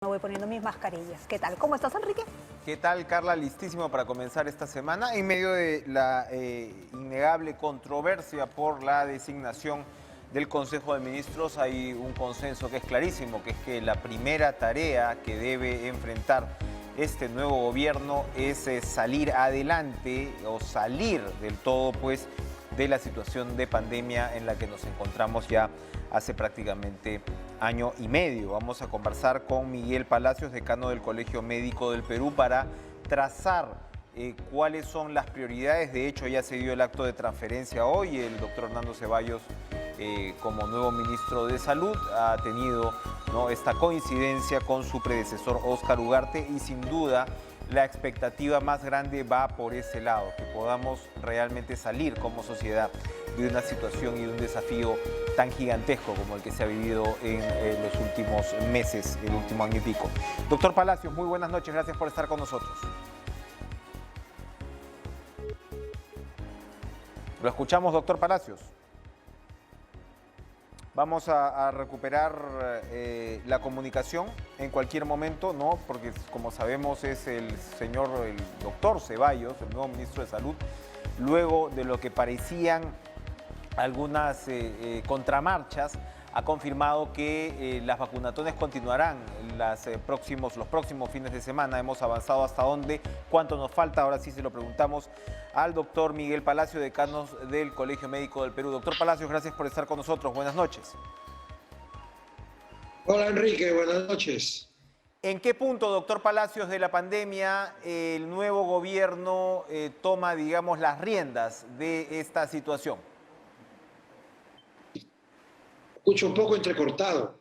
Me voy poniendo mis mascarillas. ¿Qué tal? ¿Cómo estás, Enrique? ¿Qué tal, Carla? Listísimo para comenzar esta semana en medio de la innegable controversia por la designación del Consejo de Ministros. Hay un consenso que es clarísimo, que es que la primera tarea que debe enfrentar este nuevo gobierno es salir adelante o salir del todo, pues, de la situación de pandemia en la que nos encontramos ya hace prácticamente año y medio. Vamos a conversar con Miguel Palacios, decano del Colegio Médico del Perú, para trazar cuáles son las prioridades. De hecho, ya se dio el acto de transferencia hoy. El doctor Hernando Ceballos, como nuevo ministro de Salud, ha tenido, ¿no?, esta coincidencia con su predecesor Óscar Ugarte, y sin duda la expectativa más grande va por ese lado, que podamos realmente salir como sociedad de una situación y de un desafío tan gigantesco como el que se ha vivido en los últimos meses, el último año y pico. Doctor Palacios, muy buenas noches, gracias por estar con nosotros. ¿Lo escuchamos, doctor Palacios? Vamos a recuperar la comunicación en cualquier momento, ¿no? Porque, como sabemos, es el doctor Ceballos, el nuevo ministro de Salud, luego de lo que parecían algunas contramarchas, ha confirmado que las vacunatones continuarán los próximos fines de semana. Hemos avanzado hasta dónde, cuánto nos falta. Ahora sí se lo preguntamos al doctor Miguel Palacios, decano del Colegio Médico del Perú. Doctor Palacios, gracias por estar con nosotros. Buenas noches. Hola, Enrique, buenas noches. ¿En qué punto, doctor Palacios, de la pandemia el nuevo gobierno toma, digamos, las riendas de esta situación? Escucho un poco entrecortado.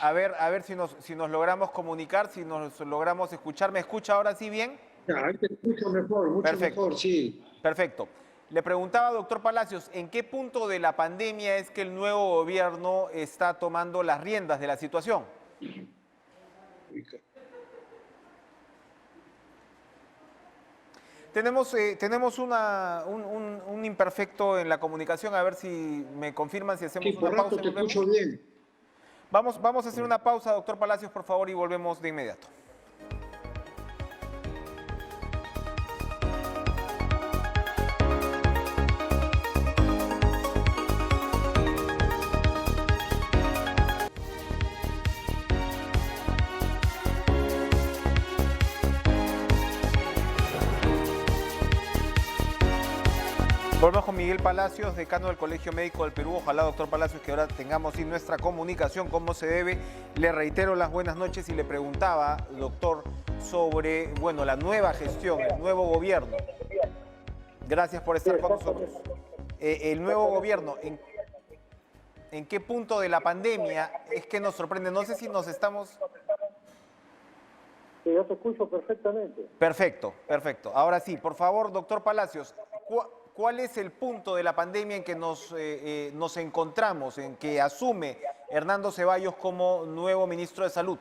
A ver si nos logramos comunicar, si nos logramos escuchar. ¿Me escucha ahora sí bien? Ya, ahí te escucho mejor, mucho Perfecto. mejor, sí. Perfecto. Le preguntaba, doctor Palacios, ¿en qué punto de la pandemia es que el nuevo gobierno está tomando las riendas de la situación? Tenemos un imperfecto en la comunicación. A ver si me confirman, si hacemos Sí, una pausa correcto, y te volvemos. escucho bien. Vamos a hacer una pausa, doctor Palacios, por favor, y volvemos de inmediato. Volvemos con Miguel Palacios, decano del Colegio Médico del Perú. Ojalá, doctor Palacios, que ahora tengamos nuestra comunicación como se debe. Le reitero las buenas noches y le preguntaba, doctor, sobre, bueno, la nueva gestión, el nuevo gobierno. Gracias por estar con nosotros. El nuevo gobierno, ¿en qué punto de la pandemia es que nos sorprende? No sé si nos estamos... Sí, yo te escucho perfectamente. Perfecto, perfecto. Ahora sí, por favor, doctor Palacios, ¿cuál es el punto de la pandemia en que nos encontramos, en que asume Hernando Ceballos como nuevo ministro de Salud?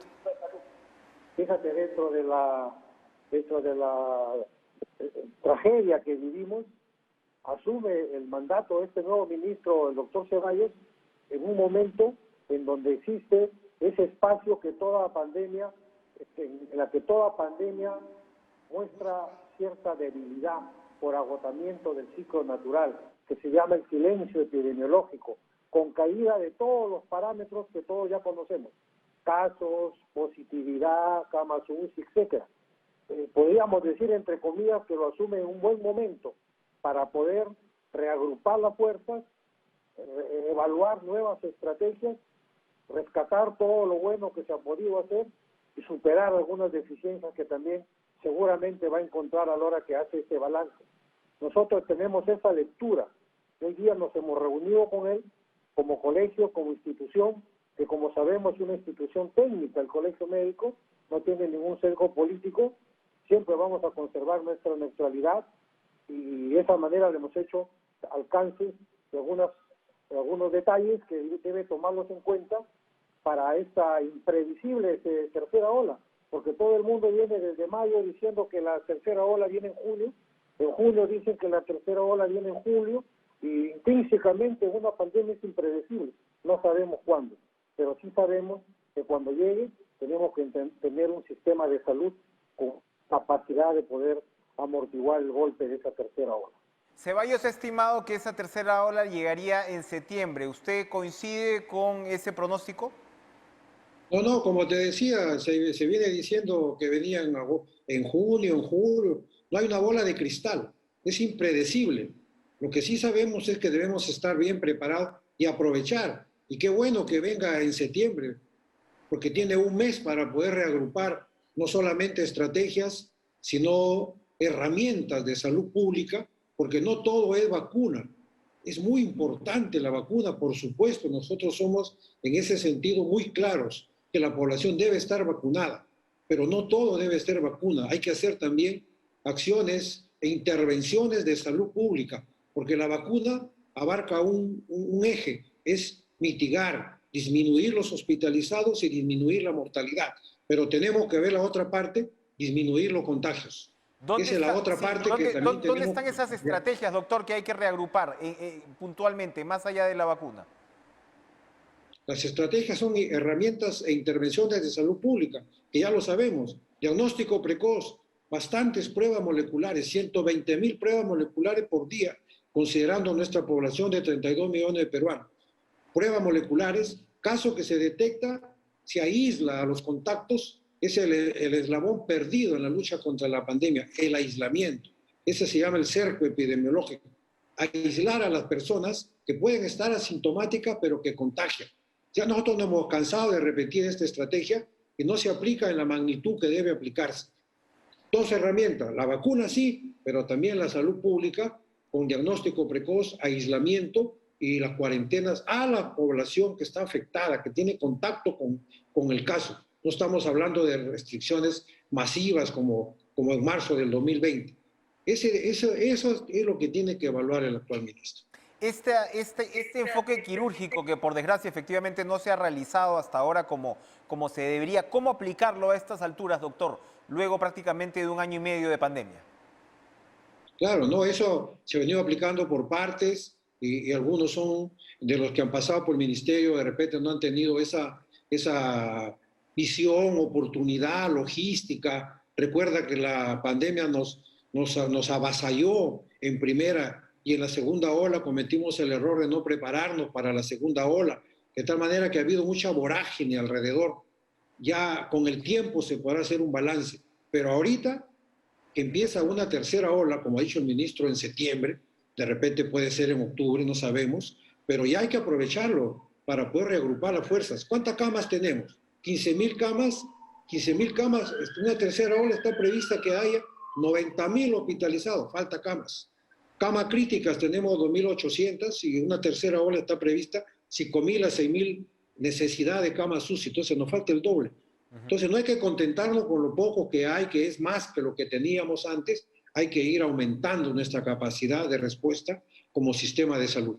Fíjate, dentro de la tragedia que vivimos, asume el mandato este nuevo ministro, el doctor Ceballos, en un momento en donde existe ese espacio que toda pandemia, en la que toda pandemia muestra cierta debilidad por agotamiento del ciclo natural, que se llama el silencio epidemiológico, con caída de todos los parámetros que todos ya conocemos, casos, positividad, camas UCI, etcétera. Podríamos decir, entre comillas, que lo asume en un buen momento para poder reagrupar las fuerzas, evaluar nuevas estrategias, rescatar todo lo bueno que se ha podido hacer y superar algunas deficiencias que también seguramente va a encontrar a la hora que hace este balance. Nosotros tenemos esa lectura. Hoy día nos hemos reunido con él como colegio, como institución, que como sabemos es una institución técnica, el Colegio Médico, no tiene ningún sesgo político, siempre vamos a conservar nuestra neutralidad y de esa manera le hemos hecho alcances de algunos detalles que debe tomarlos en cuenta para esta imprevisible tercera ola, porque todo el mundo viene desde mayo diciendo que la tercera ola viene en junio dicen que la tercera ola viene en julio, y intrínsecamente una pandemia es impredecible, no sabemos cuándo, pero sí sabemos que cuando llegue tenemos que tener un sistema de salud con capacidad de poder amortiguar el golpe de esa tercera ola. Ceballos ha estimado que esa tercera ola llegaría en septiembre. ¿Usted coincide con ese pronóstico? No, como te decía, se viene diciendo que venían en junio, en julio. No hay una bola de cristal, es impredecible. Lo que sí sabemos es que debemos estar bien preparados y aprovechar. Y qué bueno que venga en septiembre, porque tiene un mes para poder reagrupar no solamente estrategias, sino herramientas de salud pública, porque no todo es vacuna. Es muy importante la vacuna, por supuesto. Nosotros somos en ese sentido muy claros que la población debe estar vacunada, pero no todo debe ser vacuna. Hay que hacer también acciones e intervenciones de salud pública, porque la vacuna abarca un eje, es mitigar, disminuir los hospitalizados y disminuir la mortalidad. Pero tenemos que ver la otra parte, disminuir los contagios. Esa es la otra parte que también tenemos. ¿Dónde están esas estrategias, doctor, que hay que reagrupar puntualmente, más allá de la vacuna? Las estrategias son herramientas e intervenciones de salud pública, que ya lo sabemos. Diagnóstico precoz, bastantes pruebas moleculares, 120.000 pruebas moleculares por día, considerando nuestra población de 32 millones de peruanos. Pruebas moleculares, caso que se detecta, se aísla a los contactos, es el eslabón perdido en la lucha contra la pandemia, el aislamiento. Ese se llama el cerco epidemiológico. Aislar a las personas que pueden estar asintomáticas pero que contagian. Ya nosotros nos hemos cansado de repetir esta estrategia y no se aplica en la magnitud que debe aplicarse. Dos herramientas, la vacuna sí, pero también la salud pública con diagnóstico precoz, aislamiento y las cuarentenas a la población que está afectada, que tiene contacto con el caso. No estamos hablando de restricciones masivas como en marzo del 2020. Eso es lo que tiene que evaluar el actual ministro. Este enfoque quirúrgico que por desgracia efectivamente no se ha realizado hasta ahora como se debería, ¿cómo aplicarlo a estas alturas, doctor? Luego prácticamente de un año y medio de pandemia. Claro, no, eso se ha venido aplicando por partes y algunos son de los que han pasado por el ministerio, de repente no han tenido esa visión, oportunidad, logística. Recuerda que la pandemia nos avasalló en primera y en la segunda ola cometimos el error de no prepararnos para la segunda ola, de tal manera que ha habido mucha vorágine alrededor. Ya con el tiempo se podrá hacer un balance, pero ahorita que empieza una tercera ola, como ha dicho el ministro, en septiembre, de repente puede ser en octubre, no sabemos, pero ya hay que aprovecharlo para poder reagrupar las fuerzas. ¿Cuántas camas tenemos? 15.000 camas. 15.000 camas, una tercera ola está prevista que haya 90.000 hospitalizados, falta camas. Camas críticas tenemos 2.800 y una tercera ola está prevista 5.000 a 6.000 necesidad de camas UCI, entonces nos falta el doble. Entonces no hay que contentarnos con lo poco que hay, que es más que lo que teníamos antes, hay que ir aumentando nuestra capacidad de respuesta como sistema de salud.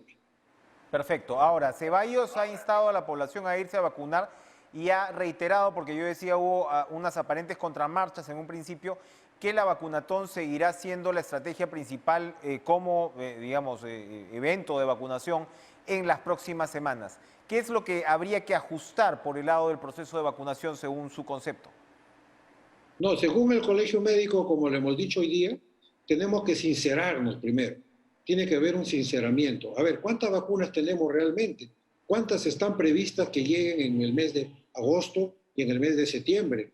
Perfecto. Ahora, Ceballos ha instado a la población a irse a vacunar y ha reiterado, porque yo decía hubo unas aparentes contramarchas en un principio, que la vacunatón seguirá siendo la estrategia principal como, evento de vacunación en las próximas semanas. ¿Qué es lo que habría que ajustar por el lado del proceso de vacunación según su concepto? No, según el Colegio Médico, como le hemos dicho hoy día, tenemos que sincerarnos primero. Tiene que haber un sinceramiento. A ver, ¿cuántas vacunas tenemos realmente? ¿Cuántas están previstas que lleguen en el mes de agosto y en el mes de septiembre?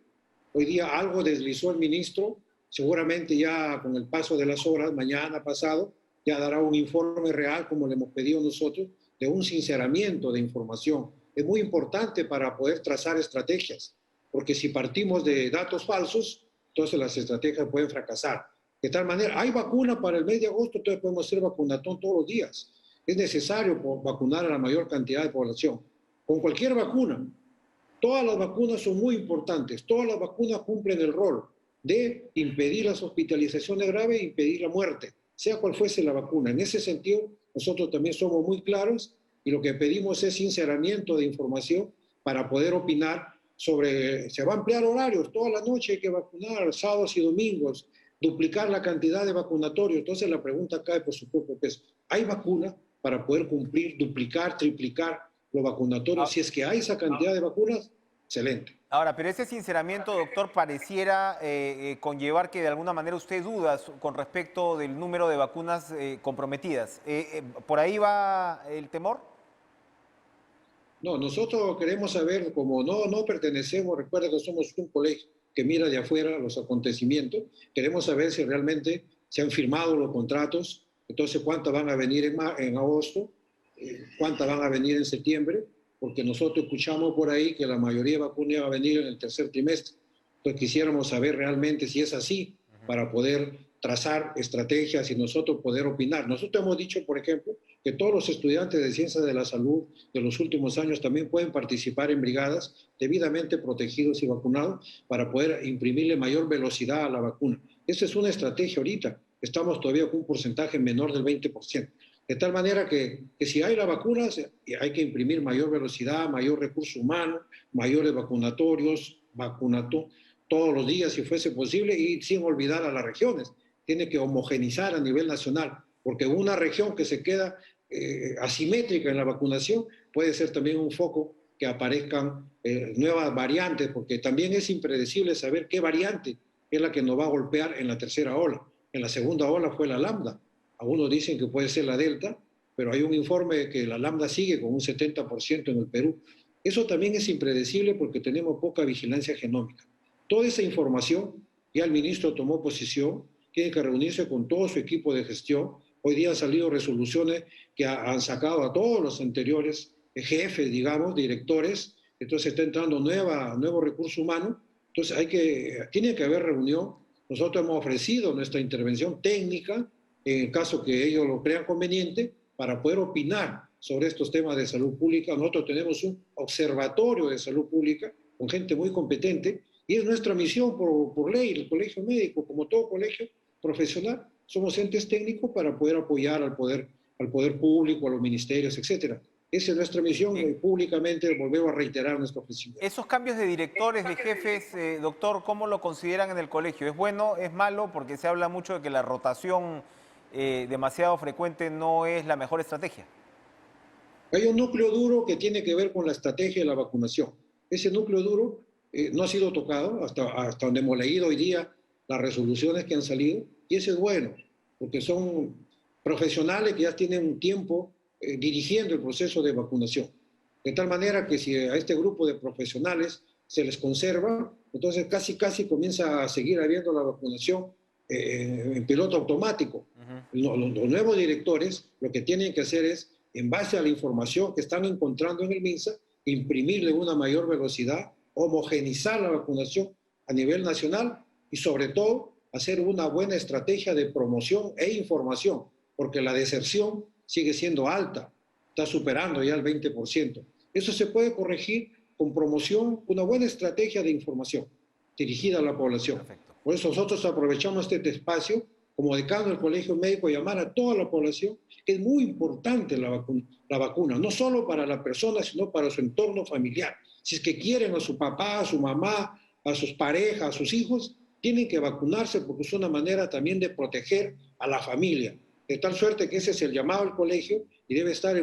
Hoy día algo deslizó el ministro, seguramente ya con el paso de las horas, mañana pasado, ya dará un informe real, como le hemos pedido nosotros, de un sinceramiento de información. Es muy importante para poder trazar estrategias, porque si partimos de datos falsos, entonces las estrategias pueden fracasar. De tal manera, hay vacuna para el mes de agosto, entonces podemos hacer vacunatón todos los días. Es necesario vacunar a la mayor cantidad de población. Con cualquier vacuna. Todas las vacunas son muy importantes. Todas las vacunas cumplen el rol de impedir las hospitalizaciones graves e impedir la muerte, sea cual fuese la vacuna. En ese sentido, nosotros también somos muy claros y lo que pedimos es sinceramiento de información para poder opinar sobre, se va a ampliar horarios, toda la noche hay que vacunar, sábados y domingos, duplicar la cantidad de vacunatorios. Entonces la pregunta cae por su propio peso. ¿Hay vacuna para poder cumplir, duplicar, triplicar los vacunatorios? Si es que hay esa cantidad de vacunas, excelente. Ahora, pero ese sinceramiento, doctor, pareciera conllevar que de alguna manera usted duda con respecto del número de vacunas comprometidas. ¿Por ahí va el temor? No, nosotros queremos saber, como no pertenecemos, recuerda que somos un colegio que mira de afuera los acontecimientos, queremos saber si realmente se han firmado los contratos, entonces cuántas van a venir en agosto, cuántas van a venir en septiembre, porque nosotros escuchamos por ahí que la mayoría de vacunas va a venir en el tercer trimestre. Entonces quisiéramos saber realmente si es así, para poder trazar estrategias y nosotros poder opinar. Nosotros hemos dicho, por ejemplo, que todos los estudiantes de ciencias de la salud de los últimos años también pueden participar en brigadas debidamente protegidos y vacunados para poder imprimirle mayor velocidad a la vacuna. Esa es una estrategia ahorita. Estamos todavía con un porcentaje menor del 20%. De tal manera que si hay la vacuna, hay que imprimir mayor velocidad, mayor recurso humano, mayores vacunatorios, todos los días si fuese posible y sin olvidar a las regiones. Tiene que homogenizar a nivel nacional, porque una región que se queda asimétrica en la vacunación puede ser también un foco que aparezcan nuevas variantes, porque también es impredecible saber qué variante es la que nos va a golpear en la tercera ola. En la segunda ola fue la lambda. Algunos dicen que puede ser la delta, pero hay un informe de que la lambda sigue con un 70% en el Perú. Eso también es impredecible porque tenemos poca vigilancia genómica. Toda esa información, ya el ministro tomó posición, tiene que reunirse con todo su equipo de gestión. Hoy día han salido resoluciones que han sacado a todos los anteriores jefes, digamos, directores. Entonces está entrando nuevo recurso humano. Entonces tiene que haber reunión. Nosotros hemos ofrecido nuestra intervención técnica, en el caso que ellos lo crean conveniente, para poder opinar sobre estos temas de salud pública. Nosotros tenemos un observatorio de salud pública con gente muy competente y es nuestra misión por ley, el colegio médico, como todo colegio profesional, somos entes técnicos para poder apoyar al poder público, a los ministerios, etc. Esa es nuestra misión y públicamente volvemos a reiterar nuestra ofrecimiento. Esos cambios de directores, de jefes, doctor, ¿cómo lo consideran en el colegio? ¿Es bueno, es malo? Porque se habla mucho de que la rotación demasiado frecuente no es la mejor estrategia. Hay un núcleo duro que tiene que ver con la estrategia de la vacunación. Ese núcleo duro no ha sido tocado hasta donde hemos leído hoy día las resoluciones que han salido, y eso es bueno, porque son profesionales que ya tienen un tiempo dirigiendo el proceso de vacunación. De tal manera que si a este grupo de profesionales se les conserva, entonces casi comienza a seguir habiendo la vacunación en piloto automático. Los nuevos directores lo que tienen que hacer es, en base a la información que están encontrando en el MINSA, imprimirle una mayor velocidad, homogenizar la vacunación a nivel nacional y sobre todo hacer una buena estrategia de promoción e información, porque la deserción sigue siendo alta, está superando ya el 20%. Eso se puede corregir con promoción, una buena estrategia de información dirigida a la población. Perfecto. Por eso nosotros aprovechamos este espacio, como decano del Colegio Médico, llamar a toda la población, que es muy importante la vacuna, no solo para la persona, sino para su entorno familiar. Si es que quieren a su papá, a su mamá, a sus parejas, a sus hijos, tienen que vacunarse porque es una manera también de proteger a la familia. De tal suerte que ese es el llamado al colegio y debe estar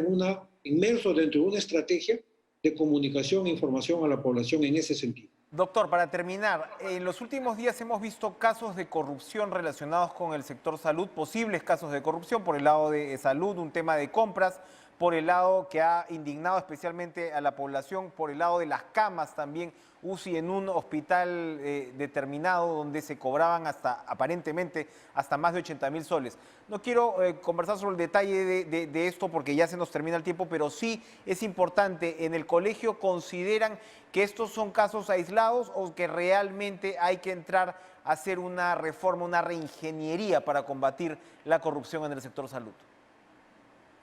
inmerso dentro de una estrategia de comunicación e información a la población en ese sentido. Doctor, para terminar, en los últimos días hemos visto casos de corrupción relacionados con el sector salud, posibles casos de corrupción por el lado de salud, un tema de compras, por el lado que ha indignado especialmente a la población, por el lado de las camas también, UCI en un hospital determinado donde se cobraban aparentemente hasta más de 80.000 soles. No quiero conversar sobre el detalle de esto porque ya se nos termina el tiempo, pero sí es importante, ¿en el colegio consideran que estos son casos aislados o que realmente hay que entrar a hacer una reforma, una reingeniería para combatir la corrupción en el sector salud?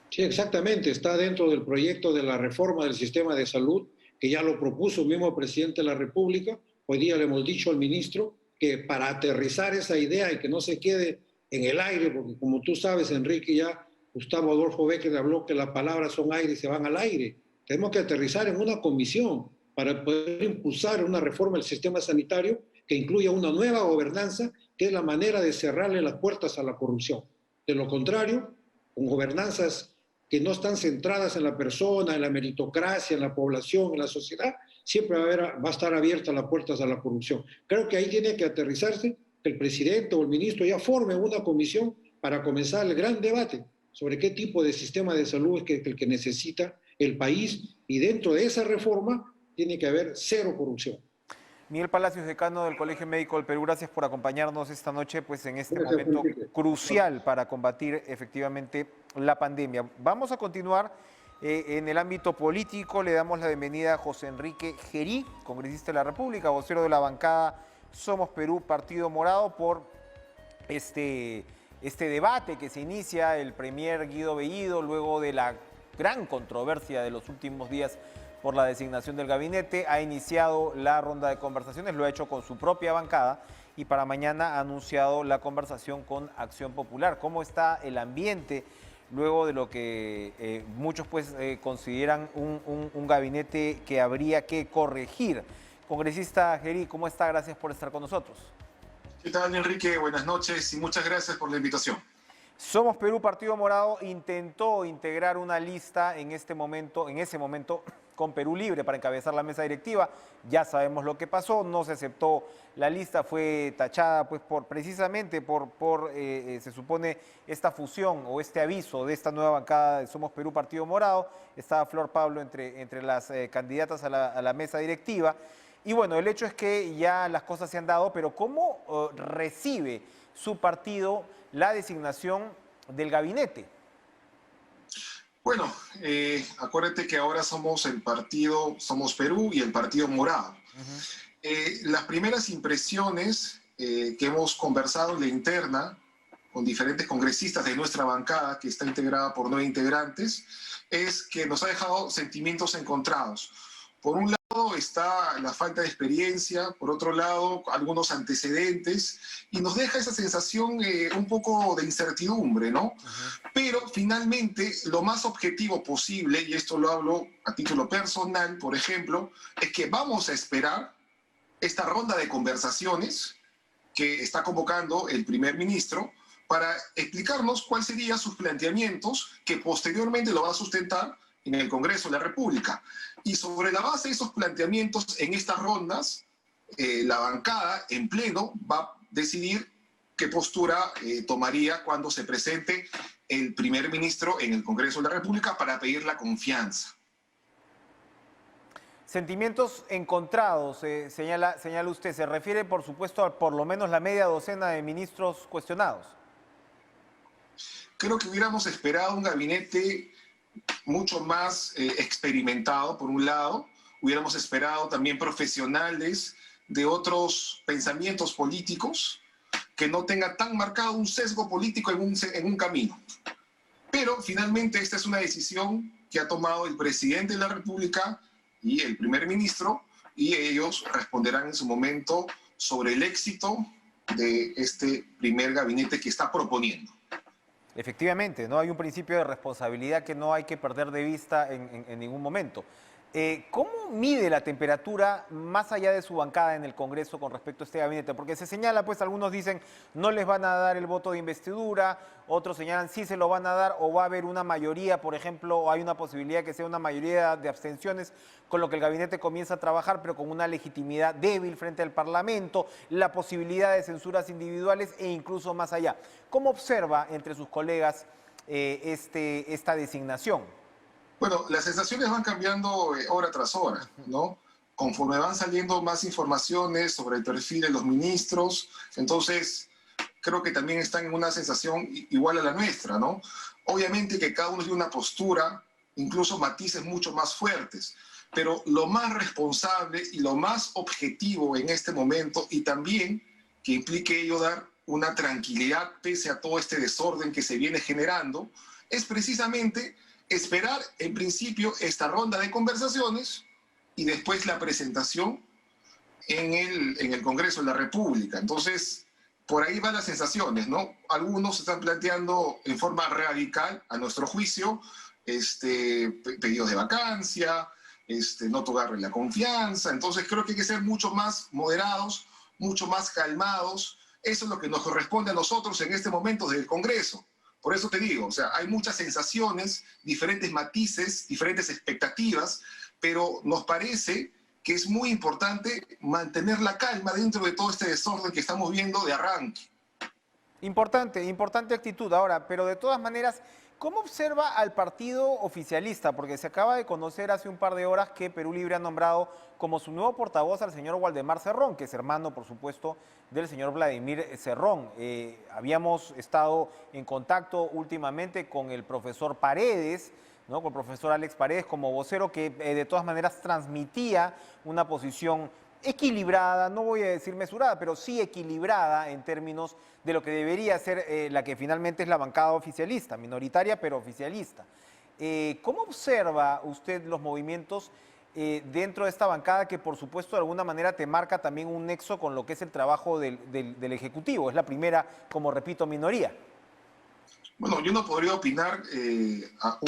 Sí, exactamente. Está dentro del proyecto de la reforma del sistema de salud, que ya lo propuso el mismo presidente de la República. Hoy día le hemos dicho al ministro que para aterrizar esa idea y que no se quede en el aire, porque como tú sabes, Enrique, ya Gustavo Adolfo Bécquer habló que las palabras son aire y se van al aire. Tenemos que aterrizar en una comisión para poder impulsar una reforma del sistema sanitario que incluya una nueva gobernanza, que es la manera de cerrarle las puertas a la corrupción. De lo contrario, con gobernanzas que no están centradas en la persona, en la meritocracia, en la población, en la sociedad, siempre va a estar abierta las puertas a la corrupción. Creo que ahí tiene que aterrizarse, que el presidente o el ministro ya formen una comisión para comenzar el gran debate sobre qué tipo de sistema de salud es el que necesita el país, y dentro de esa reforma tiene que haber cero corrupción. Miguel Palacios, decano del Colegio Médico del Perú, gracias por acompañarnos esta noche, pues en este Gracias, momento Enrique. crucial para combatir efectivamente la pandemia. Vamos a continuar en el ámbito político. Le damos la bienvenida a José Enrique Gerí, congresista de la República, vocero de la bancada Somos Perú, Partido Morado, por este debate que se inicia. El premier Guido Bellido, luego de la gran controversia de los últimos días por la designación del gabinete, ha iniciado la ronda de conversaciones, lo ha hecho con su propia bancada y para mañana ha anunciado la conversación con Acción Popular. ¿Cómo está el ambiente luego de lo que muchos pues consideran un gabinete que habría que corregir? Congresista Gerí, ¿cómo está? Gracias por estar con nosotros. ¿Qué tal, Enrique? Buenas noches y muchas gracias por la invitación. Somos Perú, Partido Morado, intentó integrar una lista en ese momento con Perú Libre para encabezar la mesa directiva. Ya sabemos lo que pasó, no se aceptó la lista, fue tachada pues precisamente por se supone esta fusión o este aviso de esta nueva bancada de Somos Perú, Partido Morado. Estaba Flor Pablo entre las candidatas a la mesa directiva. Y bueno, el hecho es que ya las cosas se han dado, pero ¿cómo recibe su partido la designación del gabinete? Bueno, acuérdate que ahora somos el partido Somos Perú y el Partido Morado. Las primeras impresiones que hemos conversado en la interna con diferentes congresistas de nuestra bancada, que está integrada por 9 integrantes, es que nos ha dejado sentimientos encontrados. Por un lado está la falta de experiencia, por otro lado algunos antecedentes, y nos deja esa sensación un poco de incertidumbre, ¿no? Pero finalmente lo más objetivo posible, y esto lo hablo a título personal, por ejemplo, es que vamos a esperar esta ronda de conversaciones que está convocando el primer ministro para explicarnos cuáles serían sus planteamientos, que posteriormente lo va a sustentar en el Congreso de la República. Y sobre la base de esos planteamientos en estas rondas, la bancada en pleno va a decidir qué postura tomaría cuando se presente el primer ministro en el Congreso de la República para pedir la confianza. Sentimientos encontrados, señala usted. Se refiere, por supuesto, a por lo menos la media docena de ministros cuestionados. Creo que hubiéramos esperado un gabinete mucho más experimentado, por un lado. Hubiéramos esperado también profesionales de otros pensamientos políticos que no tenga tan marcado un sesgo político en un camino. Pero finalmente esta es una decisión que ha tomado el presidente de la República y el primer ministro, y ellos responderán en su momento sobre el éxito de este primer gabinete que está proponiendo. Efectivamente, ¿no? Hay un principio de responsabilidad que no hay que perder de vista en ningún momento. ¿Cómo mide la temperatura más allá de su bancada en el Congreso con respecto a este gabinete? Porque se señala, pues algunos dicen no les van a dar el voto de investidura, otros señalan sí se lo van a dar o va a haber una mayoría, por ejemplo, o hay una posibilidad que sea una mayoría de abstenciones, con lo que el gabinete comienza a trabajar, pero con una legitimidad débil frente al Parlamento, la posibilidad de censuras individuales e incluso más allá. ¿Cómo observa entre sus colegas esta designación? Bueno, las sensaciones van cambiando hora tras hora, ¿no? Conforme van saliendo más informaciones sobre el perfil de los ministros, entonces creo que también están en una sensación igual a la nuestra, ¿no? Obviamente que cada uno tiene una postura, incluso matices mucho más fuertes, pero lo más responsable y lo más objetivo en este momento, y también que implique ello dar una tranquilidad pese a todo este desorden que se viene generando, es precisamente esperar en principio esta ronda de conversaciones y después la presentación en el Congreso de la República. Entonces, por ahí van las sensaciones, ¿no? Algunos están planteando en forma radical, a nuestro juicio, pedidos de vacancia, no tocarle la confianza. Entonces, creo que hay que ser mucho más moderados, mucho más calmados. Eso es lo que nos corresponde a nosotros en este momento desde el Congreso. Por eso te digo, o sea, hay muchas sensaciones, diferentes matices, diferentes expectativas, pero nos parece que es muy importante mantener la calma dentro de todo este desorden que estamos viendo de arranque. Importante actitud. Ahora, pero de todas maneras, ¿cómo observa al partido oficialista? Porque se acaba de conocer hace un par de horas que Perú Libre ha nombrado como su nuevo portavoz al señor Waldemar Cerrón, que es hermano, por supuesto, del señor Vladimir Cerrón. Habíamos estado en contacto últimamente con el profesor Paredes, ¿no? Con el profesor Alex Paredes como vocero, que de todas maneras transmitía una posición equilibrada, no voy a decir mesurada, pero sí equilibrada en términos de lo que debería ser la que finalmente es la bancada oficialista, minoritaria pero oficialista. ¿Cómo observa usted los movimientos dentro de esta bancada que por supuesto de alguna manera te marca también un nexo con lo que es el trabajo del Ejecutivo? Es la primera, como repito, minoría. Bueno, yo no podría opinar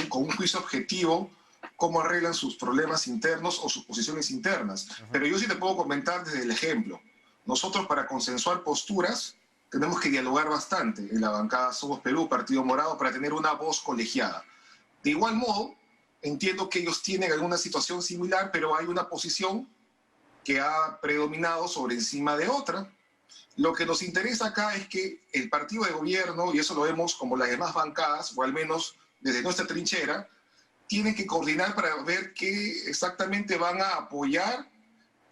con un juicio objetivo cómo arreglan sus problemas internos o sus posiciones internas. Pero yo sí te puedo comentar desde el ejemplo. Nosotros para consensuar posturas tenemos que dialogar bastante en la bancada Somos Perú, Partido Morado, para tener una voz colegiada. De igual modo, entiendo que ellos tienen alguna situación similar, pero hay una posición que ha predominado sobre encima de otra. Lo que nos interesa acá es que el partido de gobierno, y eso lo vemos como las demás bancadas, o al menos desde nuestra trinchera, tienen que coordinar para ver qué exactamente van a apoyar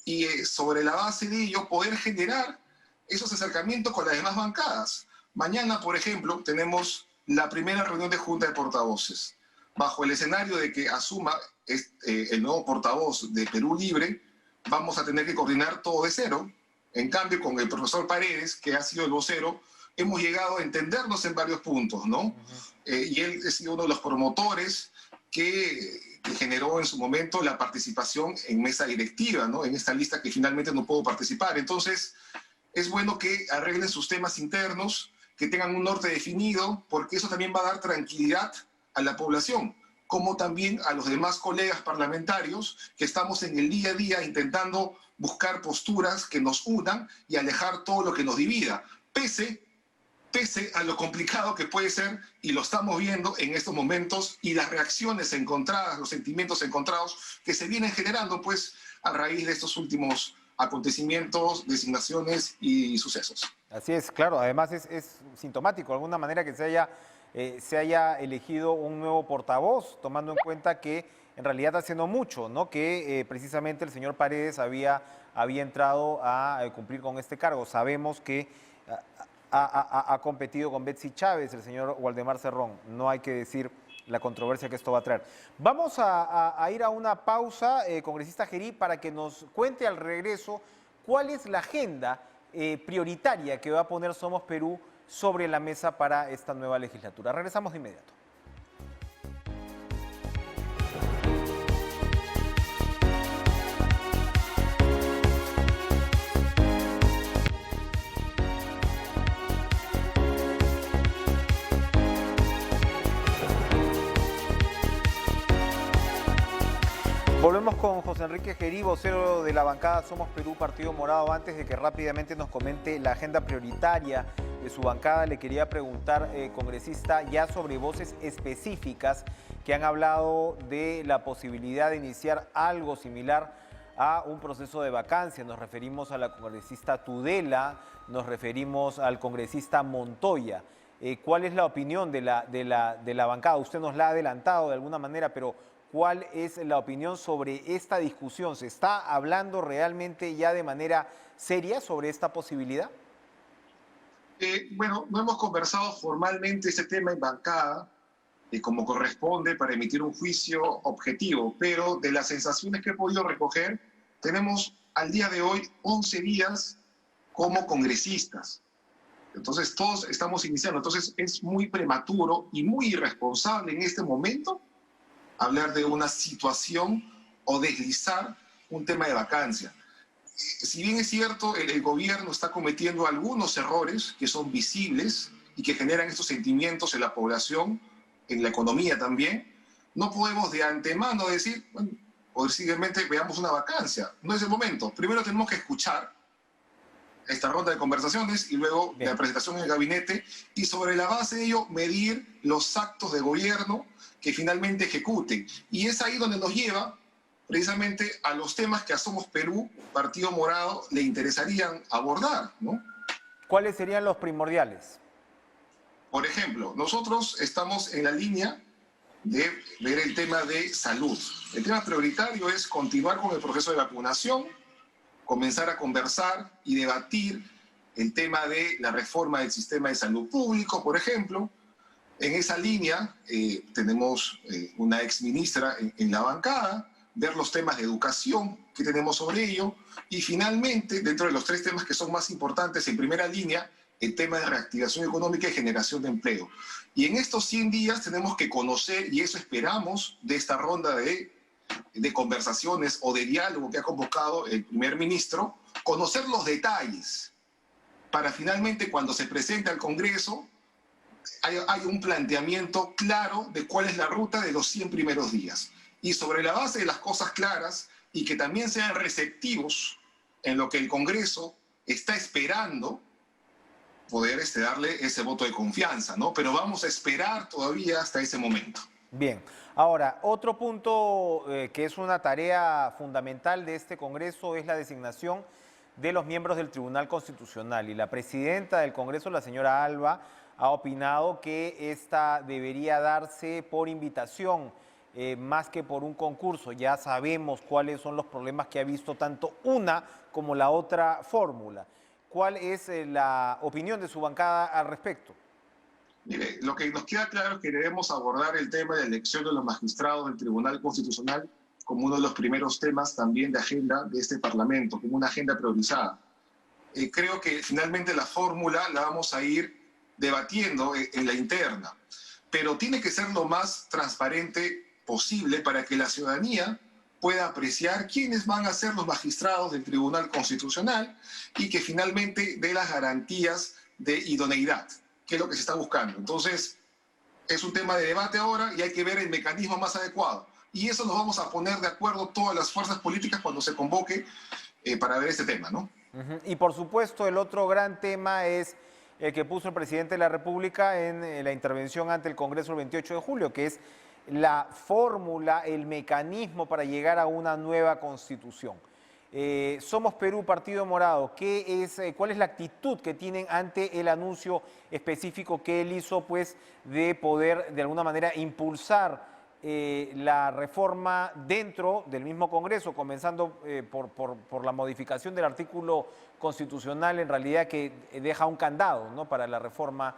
y sobre la base de ello poder generar esos acercamientos con las demás bancadas. Mañana, por ejemplo, tenemos la primera reunión de Junta de Portavoces. Bajo el escenario de que asuma el nuevo portavoz de Perú Libre, vamos a tener que coordinar todo de cero. En cambio, con el profesor Paredes, que ha sido el vocero, hemos llegado a entendernos en varios puntos, ¿no? Y él ha sido uno de los promotores que generó en su momento la participación en mesa directiva, ¿no? En esta lista que finalmente no pudo participar. Entonces, es bueno que arreglen sus temas internos, que tengan un norte definido, porque eso también va a dar tranquilidad a la población, como también a los demás colegas parlamentarios que estamos en el día a día intentando buscar posturas que nos unan y alejar todo lo que nos divida, pese a lo complicado que puede ser, y lo estamos viendo en estos momentos, y las reacciones encontradas, los sentimientos encontrados que se vienen generando pues a raíz de estos últimos acontecimientos, designaciones y sucesos. Así es, claro, además es sintomático de alguna manera que se haya elegido un nuevo portavoz, tomando en cuenta que en realidad hace no mucho, ¿no? Que precisamente el señor Paredes había entrado a cumplir con este cargo. Sabemos que ha competido con Betsy Chávez, el señor Waldemar Cerrón. No hay que decir la controversia que esto va a traer. Vamos a ir a una pausa, congresista Gerí, para que nos cuente al regreso cuál es la agenda prioritaria que va a poner Somos Perú sobre la mesa para esta nueva legislatura. Regresamos de inmediato. Volvemos con José Enrique Gerí, vocero de la bancada Somos Perú, Partido Morado. Antes de que rápidamente nos comente la agenda prioritaria de su bancada, le quería preguntar, congresista, ya sobre voces específicas que han hablado de la posibilidad de iniciar algo similar a un proceso de vacancia. Nos referimos a la congresista Tudela, nos referimos al congresista Montoya. ¿Cuál es la opinión de la bancada? Usted nos la ha adelantado de alguna manera, pero ¿cuál es la opinión sobre esta discusión? ¿Se está hablando realmente ya de manera seria sobre esta posibilidad? Bueno, no hemos conversado formalmente este tema en bancada, como corresponde para emitir un juicio objetivo, pero de las sensaciones que he podido recoger, tenemos al día de hoy 11 días como congresistas. Entonces todos estamos iniciando, entonces es muy prematuro y muy irresponsable en este momento hablar de una situación o deslizar un tema de vacancia. Si bien es cierto, el gobierno está cometiendo algunos errores que son visibles y que generan estos sentimientos en la población, en la economía también, no podemos de antemano decir, bueno, posiblemente veamos una vacancia. No es el momento. Primero tenemos que escuchar esta ronda de conversaciones y luego la presentación en el gabinete, y sobre la base de ello medir los actos de gobierno que finalmente ejecuten. Y es ahí donde nos lleva precisamente a los temas que a Somos Perú, Partido Morado, le interesarían abordar, ¿no? ¿Cuáles serían los primordiales? Por ejemplo, nosotros estamos en la línea de ver el tema de salud. El tema prioritario es continuar con el proceso de vacunación, comenzar a conversar y debatir el tema de la reforma del sistema de salud público, por ejemplo. En esa línea tenemos una exministra en la bancada, ver los temas de educación que tenemos sobre ello, y finalmente, dentro de los 3 temas que son más importantes, en primera línea, el tema de reactivación económica y generación de empleo. Y en estos 100 días tenemos que conocer, y eso esperamos de esta ronda de conversaciones o de diálogo que ha convocado el primer ministro, conocer los detalles, para finalmente cuando se presente al Congreso hay un planteamiento claro de cuál es la ruta de los 100 primeros días. Y sobre la base de las cosas claras y que también sean receptivos en lo que el Congreso está esperando, poder darle ese voto de confianza, ¿no? Pero vamos a esperar todavía hasta ese momento. Bien, ahora, otro punto que es una tarea fundamental de este Congreso es la designación de los miembros del Tribunal Constitucional. Y la presidenta del Congreso, la señora Alba, ha opinado que esta debería darse por invitación, más que por un concurso. Ya sabemos cuáles son los problemas que ha visto tanto una como la otra fórmula. ¿Cuál es la opinión de su bancada al respecto? Mire, lo que nos queda claro es que debemos abordar el tema de la elección de los magistrados del Tribunal Constitucional como uno de los primeros temas también de agenda de este Parlamento, como una agenda priorizada. Creo que finalmente la fórmula la vamos a ir debatiendo en la interna, pero tiene que ser lo más transparente posible para que la ciudadanía pueda apreciar quiénes van a ser los magistrados del Tribunal Constitucional y que finalmente dé las garantías de idoneidad, que es lo que se está buscando. Entonces, es un tema de debate ahora y hay que ver el mecanismo más adecuado. Y eso nos vamos a poner de acuerdo todas las fuerzas políticas cuando se convoque para ver este tema, ¿no? Y por supuesto, el otro gran tema es el que puso el presidente de la República en la intervención ante el Congreso el 28 de julio, que es la fórmula, el mecanismo para llegar a una nueva constitución. Somos Perú, Partido Morado, ¿cuál es la actitud que tienen ante el anuncio específico que él hizo, pues, de poder de alguna manera impulsar la reforma dentro del mismo Congreso, comenzando por la modificación del artículo constitucional, en realidad que deja un candado, ¿no?, para la reforma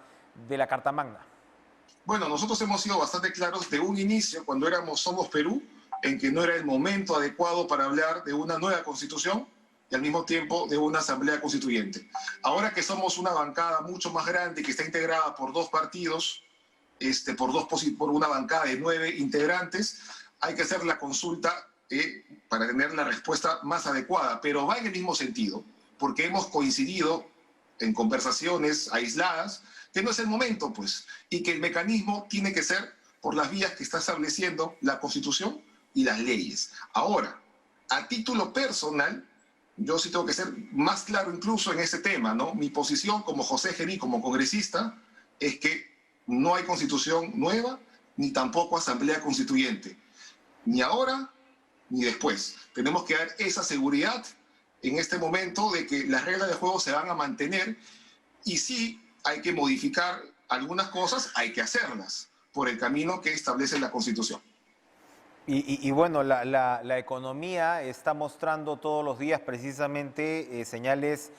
de la Carta Magna? Bueno, nosotros hemos sido bastante claros de un inicio, cuando éramos Somos Perú, en que no era el momento adecuado para hablar de una nueva constitución y al mismo tiempo de una asamblea constituyente. Ahora que somos una bancada mucho más grande que está integrada por 2 partidos, por una bancada de 9 integrantes, hay que hacer la consulta para tener la respuesta más adecuada, pero va en el mismo sentido, porque hemos coincidido en conversaciones aisladas que no es el momento, pues, y que el mecanismo tiene que ser por las vías que está estableciendo la Constitución y las leyes. Ahora, a título personal, yo sí tengo que ser más claro incluso en ese tema, ¿no? Mi posición como José Gerí, como congresista, es que no hay constitución nueva, ni tampoco asamblea constituyente. Ni ahora, ni después. Tenemos que dar esa seguridad en este momento de que las reglas de juego se van a mantener y sí hay que modificar algunas cosas, hay que hacerlas por el camino que establece la Constitución. Y bueno, la economía está mostrando todos los días precisamente señales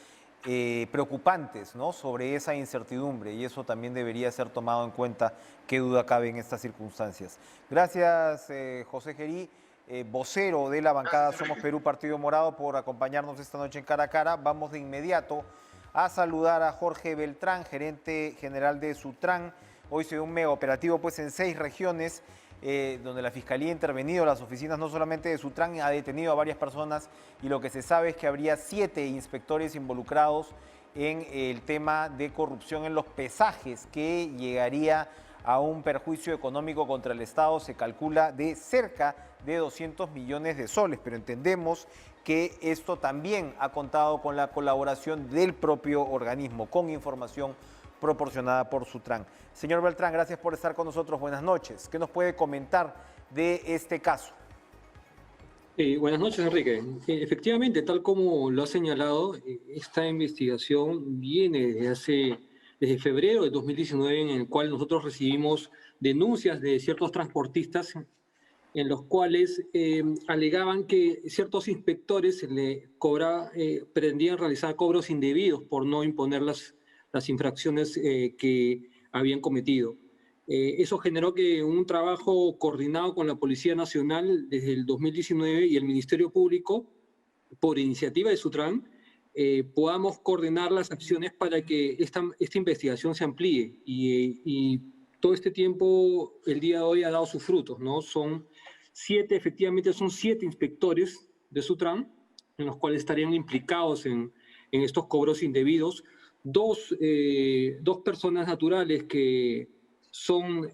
preocupantes, ¿no?, sobre esa incertidumbre, y eso también debería ser tomado en cuenta, qué duda cabe en estas circunstancias. Gracias, José Gerí, vocero de la bancada Somos Perú, Partido Morado, por acompañarnos esta noche en Cara a Cara. Vamos de inmediato a saludar a Jorge Beltrán, gerente general de Sutran. Hoy se dio un mega operativo, pues, en 6 regiones, donde la Fiscalía ha intervenido, las oficinas no solamente de Sutran, ha detenido a varias personas, y lo que se sabe es que habría 7 inspectores involucrados en el tema de corrupción en los pesajes, que llegaría a un perjuicio económico contra el Estado, se calcula, de cerca de 200 millones de soles, pero entendemos que esto también ha contado con la colaboración del propio organismo, con información proporcionada por Sutran. Señor Beltrán, gracias por estar con nosotros. Buenas noches. ¿Qué nos puede comentar de este caso? Buenas noches, Enrique. Efectivamente, tal como lo ha señalado, esta investigación viene desde febrero de 2019, en el cual nosotros recibimos denuncias de ciertos transportistas en los cuales alegaban que ciertos inspectores pretendían realizar cobros indebidos por no imponer las infracciones que habían cometido. Eso generó que un trabajo coordinado con la Policía Nacional desde el 2019 y el Ministerio Público, por iniciativa de Sutran, podamos coordinar las acciones para que esta investigación se amplíe. Y todo este tiempo, el día de hoy, ha dado sus frutos, ¿no? Efectivamente son 7 inspectores de Sutran, en los cuales estarían implicados en estos cobros indebidos. Dos personas naturales que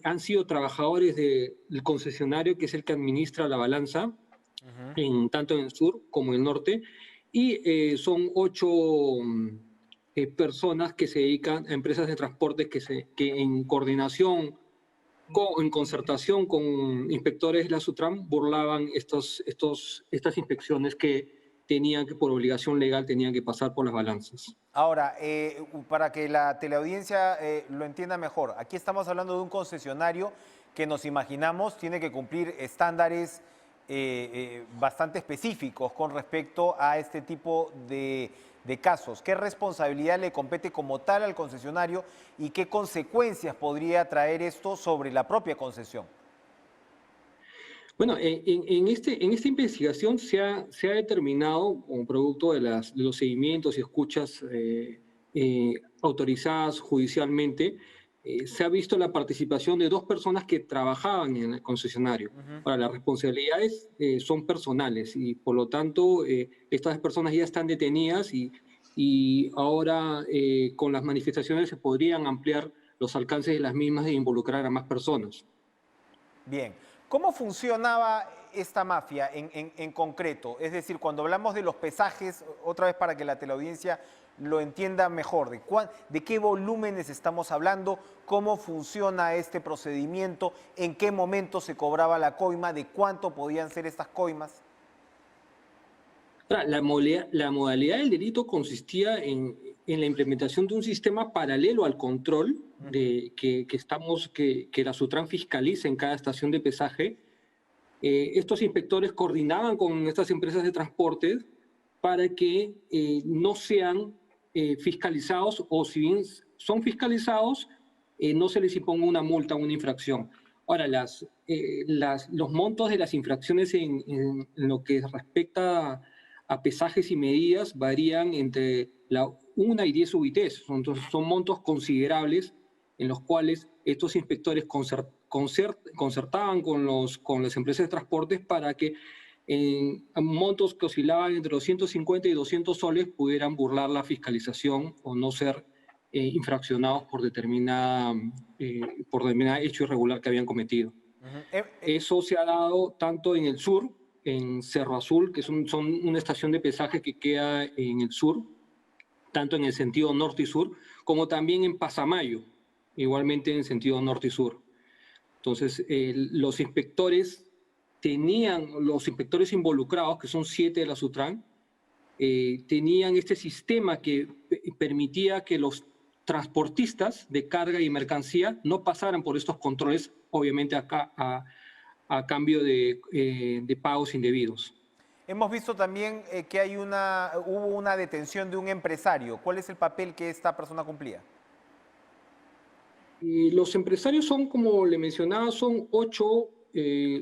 han sido trabajadores del concesionario, que es el que administra la balanza, tanto en el sur como en el norte, y son 8 personas que se dedican a empresas de transporte que en coordinación, en concertación con inspectores de la Sutran, burlaban estas inspecciones que por obligación legal tenían que pasar por las balanzas. Ahora, para que la teleaudiencia lo entienda mejor, aquí estamos hablando de un concesionario que nos imaginamos tiene que cumplir estándares bastante específicos con respecto a este tipo de casos. ¿Qué responsabilidad le compete como tal al concesionario y qué consecuencias podría traer esto sobre la propia concesión? Bueno, en esta investigación se ha determinado, como producto de los seguimientos y escuchas autorizadas judicialmente, se ha visto la participación de 2 personas que trabajaban en el concesionario. Ahora, las responsabilidades son personales y, por lo tanto, estas personas ya están detenidas y ahora, con las manifestaciones, se podrían ampliar los alcances de las mismas e involucrar a más personas. Bien. ¿Cómo funcionaba esta mafia en concreto? Es decir, cuando hablamos de los pesajes, otra vez para que la teleaudiencia lo entienda mejor, ¿de qué volúmenes estamos hablando? ¿Cómo funciona este procedimiento? ¿En qué momento se cobraba la coima? ¿De cuánto podían ser estas coimas? La modalidad del delito consistía en la implementación de un sistema paralelo al control que la Sutran fiscaliza en cada estación de pesaje. Estos inspectores coordinaban con estas empresas de transporte para que no sean fiscalizados, o si bien son fiscalizados, no se les imponga una multa o una infracción. Ahora, los montos de las infracciones en lo que respecta a pesajes y medidas varían entre 1 y 10 UITs. Entonces, son montos considerables en los cuales estos inspectores concertaban con las empresas de transportes para que en montos que oscilaban entre los 150 y 200 soles pudieran burlar la fiscalización o no ser infraccionados por determinada hecho irregular que habían cometido. Eso se ha dado tanto en el sur, en Cerro Azul, que son una estación de pesaje que queda en el sur, tanto en el sentido norte y sur, como también en Pasamayo, igualmente en el sentido norte y sur. Entonces, los inspectores involucrados, que son 7 de la Sutran, tenían este sistema que permitía que los transportistas de carga y mercancía no pasaran por estos controles, obviamente acá a cambio de pagos indebidos. Hemos visto también que hubo una detención de un empresario. ¿Cuál es el papel que esta persona cumplía? Los empresarios son, como le mencionaba, son 8,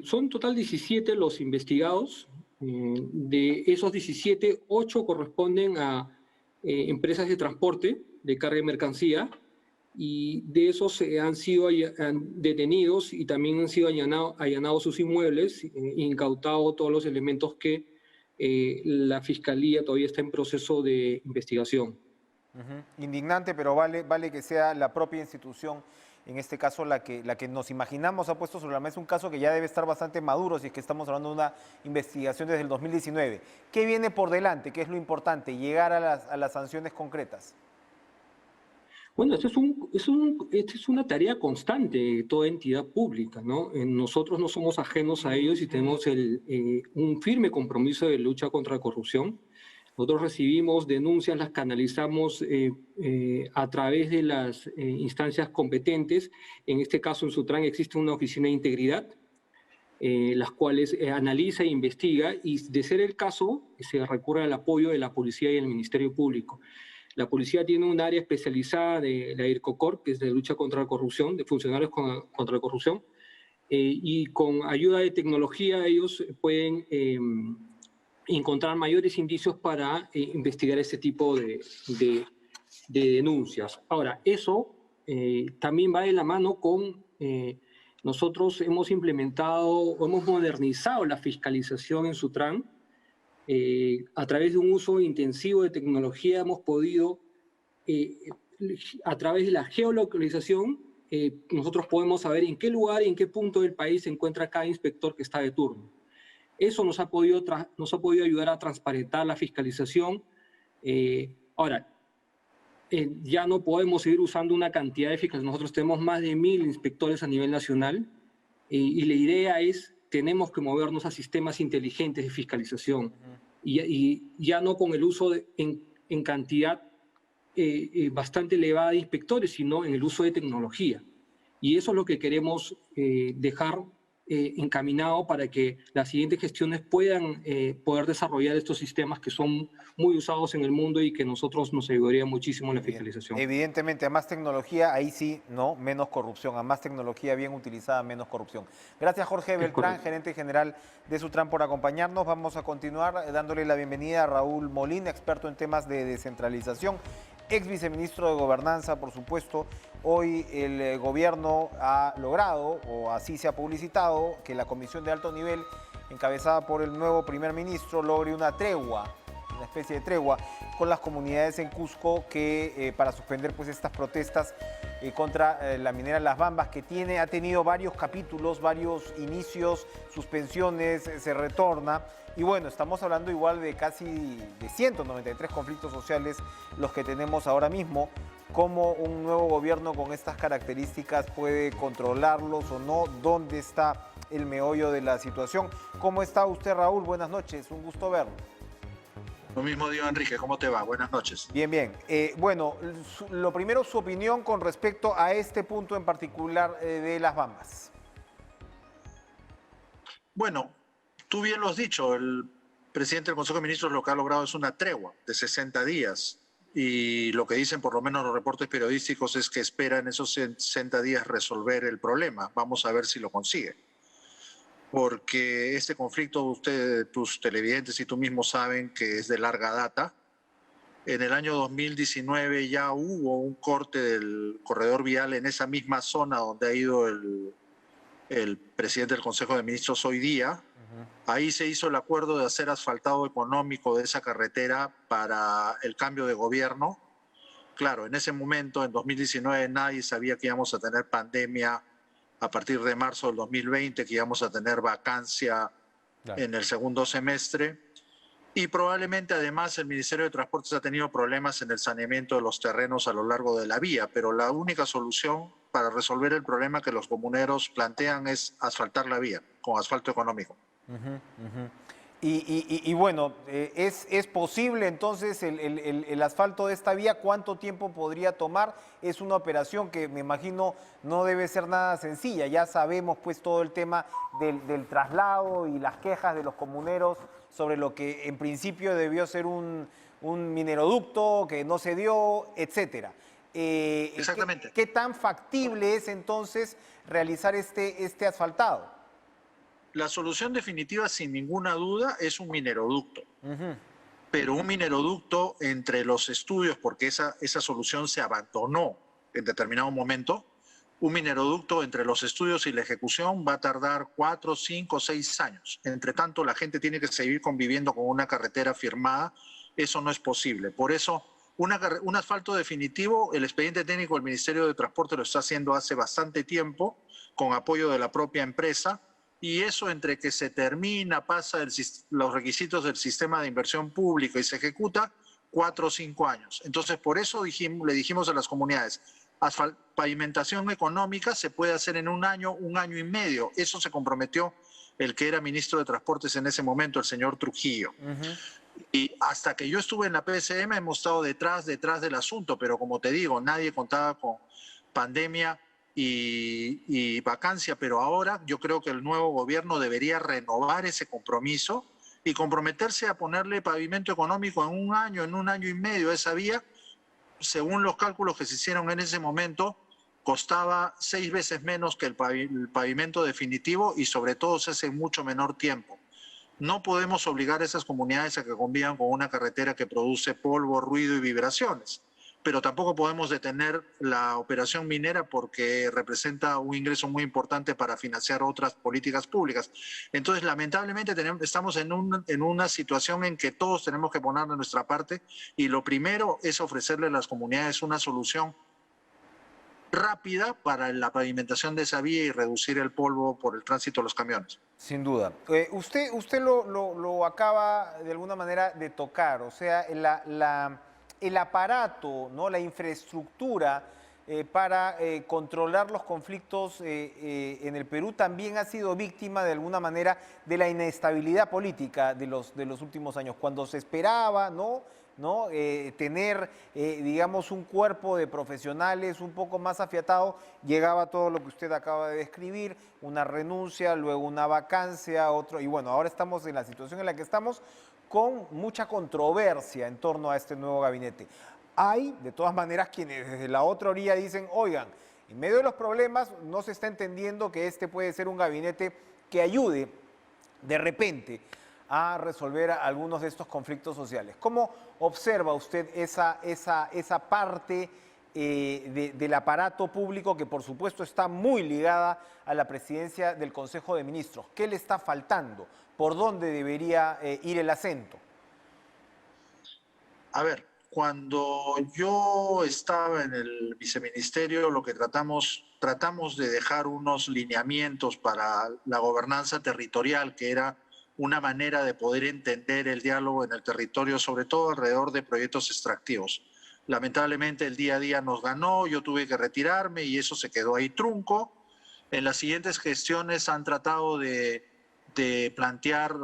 son en total 17 los investigados. De esos 17, 8 corresponden a empresas de transporte de carga y mercancía, y de esos han sido detenidos y también han sido allanados sus inmuebles, incautados todos los elementos que la Fiscalía todavía está en proceso de investigación. Indignante, pero vale que sea la propia institución, en este caso la que nos imaginamos ha puesto sobre la mesa un caso que ya debe estar bastante maduro, si es que estamos hablando de una investigación desde el 2019. ¿Qué viene por delante? ¿Qué es lo importante? Llegar a las sanciones concretas. Bueno, esta es una tarea constante de toda entidad pública, ¿no? Nosotros no somos ajenos a ellos y tenemos un firme compromiso de lucha contra la corrupción. Nosotros recibimos denuncias, las canalizamos a través de las instancias competentes. En este caso, en Sutran existe una oficina de integridad, las cuales analiza e investiga, y de ser el caso, se recurre al apoyo de la policía y el Ministerio Público. La policía tiene un área especializada de la IRCOCOR, que es de lucha contra la corrupción, de funcionarios contra la corrupción, y con ayuda de tecnología ellos pueden encontrar mayores indicios para investigar ese tipo de denuncias. Ahora, eso también va de la mano con... nosotros hemos implementado o hemos modernizado la fiscalización en Sutran. A través de un uso intensivo de tecnología hemos podido, a través de la geolocalización, nosotros podemos saber en qué lugar y en qué punto del país se encuentra cada inspector que está de turno. Eso nos ha podido ayudar a transparentar la fiscalización. Ahora, ya no podemos seguir usando una cantidad de fiscales. Nosotros tenemos más de 1000 inspectores a nivel nacional y la idea es, tenemos que movernos a sistemas inteligentes de fiscalización y ya no con el uso en cantidad bastante elevada de inspectores, sino en el uso de tecnología. Y eso es lo que queremos dejar encaminado para que las siguientes gestiones puedan poder desarrollar estos sistemas que son muy usados en el mundo y que nosotros nos ayudaría muchísimo en la fiscalización. Evidentemente, a más tecnología, ahí sí, ¿no? Menos corrupción. A más tecnología bien utilizada, menos corrupción. Gracias, Jorge Beltrán, gerente general de Sutran, por acompañarnos. Vamos a continuar dándole la bienvenida a Raúl Molina, experto en temas de descentralización, ex viceministro de Gobernanza, por supuesto. Hoy el gobierno ha logrado, o así se ha publicitado, que la comisión de alto nivel, encabezada por el nuevo primer ministro, logre una tregua, una especie de tregua, con las comunidades en Cusco para suspender pues estas protestas contra la minera Las Bambas, que ha tenido varios capítulos, varios inicios, suspensiones, se retorna. Y bueno, estamos hablando igual de casi de 193 conflictos sociales los que tenemos ahora mismo. ¿Cómo un nuevo gobierno con estas características puede controlarlos o no? ¿Dónde está el meollo de la situación? ¿Cómo está usted, Raúl? Buenas noches, un gusto verlo. Lo mismo digo, Enrique, ¿cómo te va? Buenas noches. Bien, bien. Bueno, lo primero, su opinión con respecto a este punto en particular de Las Bambas. Bueno, tú bien lo has dicho, el presidente del Consejo de Ministros lo que ha logrado es una tregua de 60 días. Y lo que dicen por lo menos los reportes periodísticos es que espera en esos 60 días resolver el problema. Vamos a ver si lo consigue. Porque este conflicto, ustedes, tus televidentes y tú mismo saben que es de larga data. En el año 2019 ya hubo un corte del corredor vial en esa misma zona donde ha ido el presidente del Consejo de Ministros hoy día. Ahí se hizo el acuerdo de hacer asfaltado económico de esa carretera para el cambio de gobierno. Claro, en ese momento, en 2019, nadie sabía que íbamos a tener pandemia a partir de marzo del 2020, que íbamos a tener vacancia en el segundo semestre. Y probablemente, además, el Ministerio de Transportes ha tenido problemas en el saneamiento de los terrenos a lo largo de la vía, pero la única solución para resolver el problema que los comuneros plantean es asfaltar la vía con asfalto económico. Y bueno, ¿es posible entonces el asfalto de esta vía? ¿Cuánto tiempo podría tomar? Es una operación que me imagino no debe ser nada sencilla. Ya sabemos pues todo el tema del traslado y las quejas de los comuneros sobre lo que en principio debió ser un mineroducto que no se dio, etcétera. Exactamente. ¿Qué tan factible es entonces realizar este asfaltado? La solución definitiva, sin ninguna duda, es un mineroducto. Pero un mineroducto entre los estudios, porque esa solución se abandonó en determinado momento, un mineroducto entre los estudios y la ejecución va a tardar 4, 5, 6 años. Entre tanto, la gente tiene que seguir conviviendo con una carretera firmada. Eso no es posible. Por eso, un asfalto definitivo, el expediente técnico del Ministerio de Transporte lo está haciendo hace bastante tiempo, con apoyo de la propia empresa. Y eso entre que se termina, pasa los requisitos del sistema de inversión pública y se ejecuta, 4 o 5 años. Entonces, por eso le dijimos a las comunidades, pavimentación económica se puede hacer en un año y medio. Eso se comprometió el que era ministro de Transportes en ese momento, el señor Trujillo. Y hasta que yo estuve en la PSM hemos estado detrás del asunto, pero como te digo, nadie contaba con pandemia y vacancia, pero ahora yo creo que el nuevo gobierno debería renovar ese compromiso y comprometerse a ponerle pavimento económico en un año y medio a esa vía. Según los cálculos que se hicieron en ese momento, costaba 6 veces menos que el pavimento definitivo y sobre todo se hace en mucho menor tiempo. No podemos obligar a esas comunidades a que convivan con una carretera que produce polvo, ruido y vibraciones, pero tampoco podemos detener la operación minera porque representa un ingreso muy importante para financiar otras políticas públicas. Entonces, lamentablemente, estamos en una situación en que todos tenemos que poner de nuestra parte y lo primero es ofrecerle a las comunidades una solución rápida para la pavimentación de esa vía y reducir el polvo por el tránsito de los camiones. Sin duda. Usted lo acaba de alguna manera de tocar, o sea, el aparato, ¿no? La infraestructura para controlar los conflictos en el Perú también ha sido víctima de alguna manera de la inestabilidad política de los últimos años, cuando se esperaba, ¿no? Tener, digamos, un cuerpo de profesionales un poco más afiatado, llegaba todo lo que usted acaba de describir, una renuncia, luego una vacancia, y bueno, ahora estamos en la situación en la que estamos con mucha controversia en torno a este nuevo gabinete. Hay, de todas maneras, quienes desde la otra orilla dicen, oigan, en medio de los problemas no se está entendiendo que este puede ser un gabinete que ayude de repente a resolver algunos de estos conflictos sociales. ¿Cómo observa usted esa parte del aparato público que por supuesto está muy ligada a la presidencia del Consejo de Ministros? ¿Qué le está faltando? ¿Por dónde debería ir el acento? A ver, cuando yo estaba en el viceministerio, lo que tratamos de dejar unos lineamientos para la gobernanza territorial, que era una manera de poder entender el diálogo en el territorio, sobre todo alrededor de proyectos extractivos. Lamentablemente el día a día nos ganó, yo tuve que retirarme y eso se quedó ahí trunco. En las siguientes gestiones han tratado de plantear,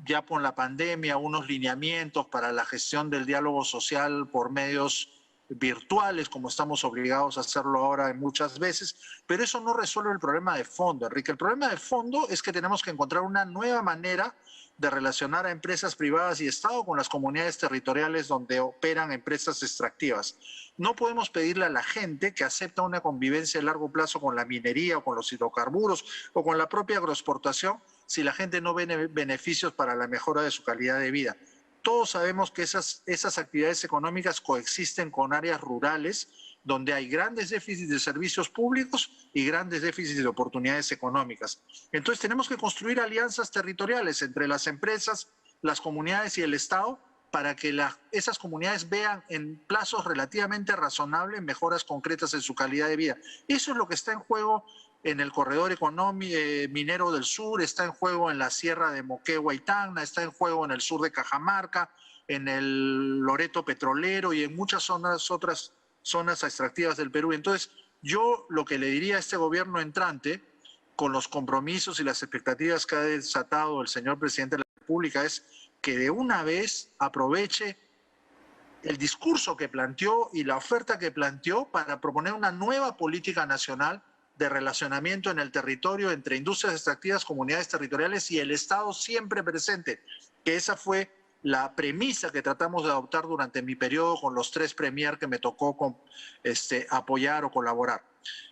ya con la pandemia, unos lineamientos para la gestión del diálogo social por medios virtuales, como estamos obligados a hacerlo ahora muchas veces, pero eso no resuelve el problema de fondo, Enrique. El problema de fondo es que tenemos que encontrar una nueva manera de relacionar a empresas privadas y Estado con las comunidades territoriales donde operan empresas extractivas. No podemos pedirle a la gente que acepta una convivencia a largo plazo con la minería o con los hidrocarburos o con la propia agroexportación si la gente no ve beneficios para la mejora de su calidad de vida. Todos sabemos que esas actividades económicas coexisten con áreas rurales donde hay grandes déficits de servicios públicos y grandes déficits de oportunidades económicas. Entonces tenemos que construir alianzas territoriales entre las empresas, las comunidades y el Estado para que esas comunidades vean en plazos relativamente razonables mejoras concretas en su calidad de vida. Eso es lo que está en juego en el corredor minero del sur, está en juego en la sierra de Moquegua y Tacna, está en juego en el sur de Cajamarca, en el Loreto petrolero y en muchas otras zonas extractivas del Perú. Entonces, yo lo que le diría a este gobierno entrante, con los compromisos y las expectativas que ha desatado el señor presidente de la República, es que de una vez aproveche el discurso que planteó y la oferta que planteó para proponer una nueva política nacional de relacionamiento en el territorio entre industrias extractivas, comunidades territoriales y el Estado siempre presente, que esa fue la premisa que tratamos de adoptar durante mi periodo con los 3 premier que me tocó apoyar o colaborar.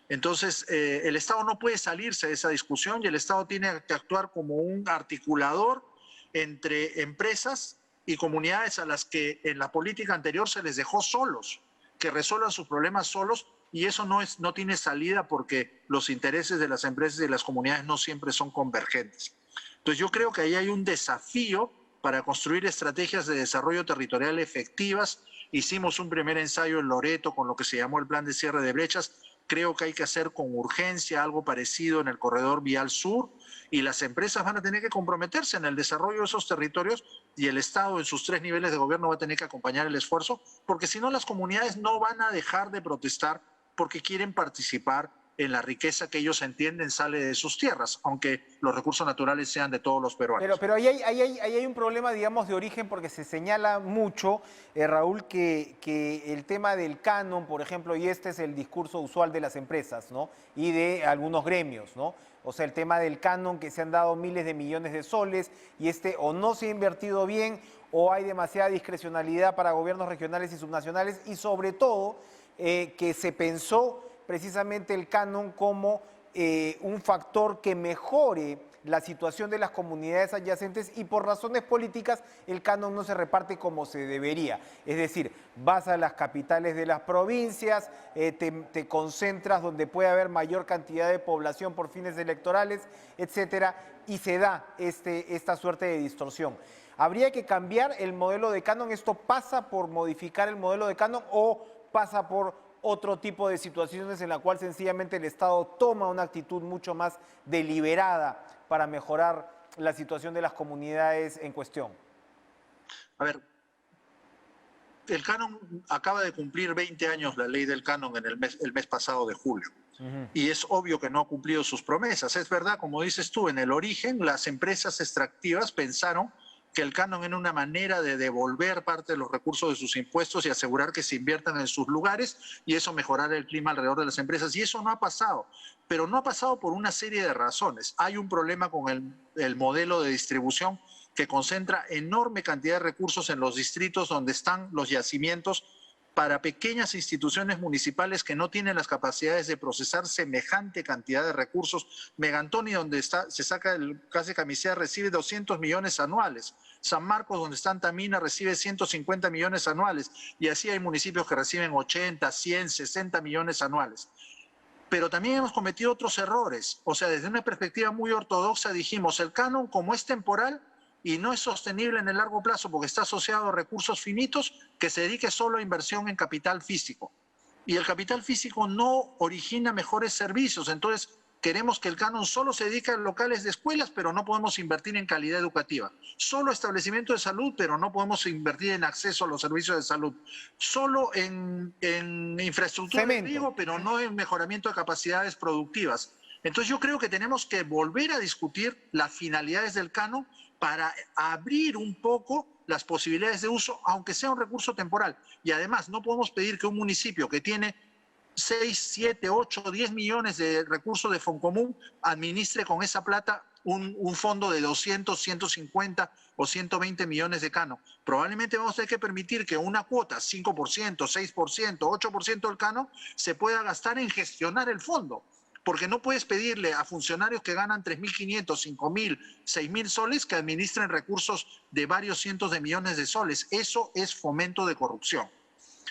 Entonces, el Estado no puede salirse de esa discusión y el Estado tiene que actuar como un articulador entre empresas y comunidades a las que en la política anterior se les dejó solos, que resuelvan sus problemas solos. Y eso no tiene salida porque los intereses de las empresas y de las comunidades no siempre son convergentes. Entonces yo creo que ahí hay un desafío para construir estrategias de desarrollo territorial efectivas. Hicimos un primer ensayo en Loreto con lo que se llamó el Plan de Cierre de Brechas, Creo que hay que hacer con urgencia algo parecido en el corredor vial sur y las empresas van a tener que comprometerse en el desarrollo de esos territorios y el Estado en sus 3 niveles de gobierno va a tener que acompañar el esfuerzo, porque si no las comunidades no van a dejar de protestar porque quieren participar en la riqueza que ellos entienden sale de sus tierras, aunque los recursos naturales sean de todos los peruanos. Pero ahí hay un problema, digamos, de origen, porque se señala mucho, Raúl, que el tema del canon, por ejemplo, y este es el discurso usual de las empresas, ¿no? Y de algunos gremios, ¿no? O sea, el tema del canon, que se han dado miles de millones de soles y o no se ha invertido bien o hay demasiada discrecionalidad para gobiernos regionales y subnacionales y sobre todo que se pensó precisamente el canon como un factor que mejore la situación de las comunidades adyacentes y por razones políticas el canon no se reparte como se debería. Es decir, vas a las capitales de las provincias, te concentras donde puede haber mayor cantidad de población por fines electorales, etcétera, y se da esta suerte de distorsión. ¿Habría que cambiar el modelo de canon? ¿Esto pasa por modificar el modelo de canon o pasa por otro tipo de situaciones en la cual sencillamente el Estado toma una actitud mucho más deliberada para mejorar la situación de las comunidades en cuestión? A ver, el canon acaba de cumplir 20 años la ley del canon en el mes pasado de julio. Y es obvio que no ha cumplido sus promesas. Es verdad, como dices tú, en el origen las empresas extractivas pensaron que el canon era una manera de devolver parte de los recursos de sus impuestos y asegurar que se inviertan en sus lugares y eso mejorar el clima alrededor de las empresas. Y eso no ha pasado, pero no ha pasado por una serie de razones. Hay un problema con el modelo de distribución que concentra enorme cantidad de recursos en los distritos donde están los yacimientos para pequeñas instituciones municipales que no tienen las capacidades de procesar semejante cantidad de recursos. Megantoni, donde se saca el gas de Camisea, recibe 200 millones anuales. San Marcos, donde está Antamina, recibe 150 millones anuales. Y así hay municipios que reciben 80, 100, 60 millones anuales. Pero también hemos cometido otros errores. O sea, desde una perspectiva muy ortodoxa dijimos, el canon, como es temporal y no es sostenible en el largo plazo porque está asociado a recursos finitos, que se dedique solo a inversión en capital físico. Y el capital físico no origina mejores servicios. Entonces, queremos que el canon solo se dedique a locales de escuelas, pero no podemos invertir en calidad educativa. Solo establecimiento de salud, pero no podemos invertir en acceso a los servicios de salud. Solo en infraestructura de riego, pero no en mejoramiento de capacidades productivas. Entonces yo creo que tenemos que volver a discutir las finalidades del canon para abrir un poco las posibilidades de uso, aunque sea un recurso temporal. Y además no podemos pedir que un municipio que tiene 6, 7, 8, 10 millones de recursos de Foncomún administre con esa plata un fondo de 200, 150 o 120 millones de canon. Probablemente vamos a tener que permitir que una cuota, 5%, 6%, 8% del canon, se pueda gastar en gestionar el fondo. Porque no puedes pedirle a funcionarios que ganan 3.500, 5.000, 6.000 soles que administren recursos de varios cientos de millones de soles. Eso es fomento de corrupción.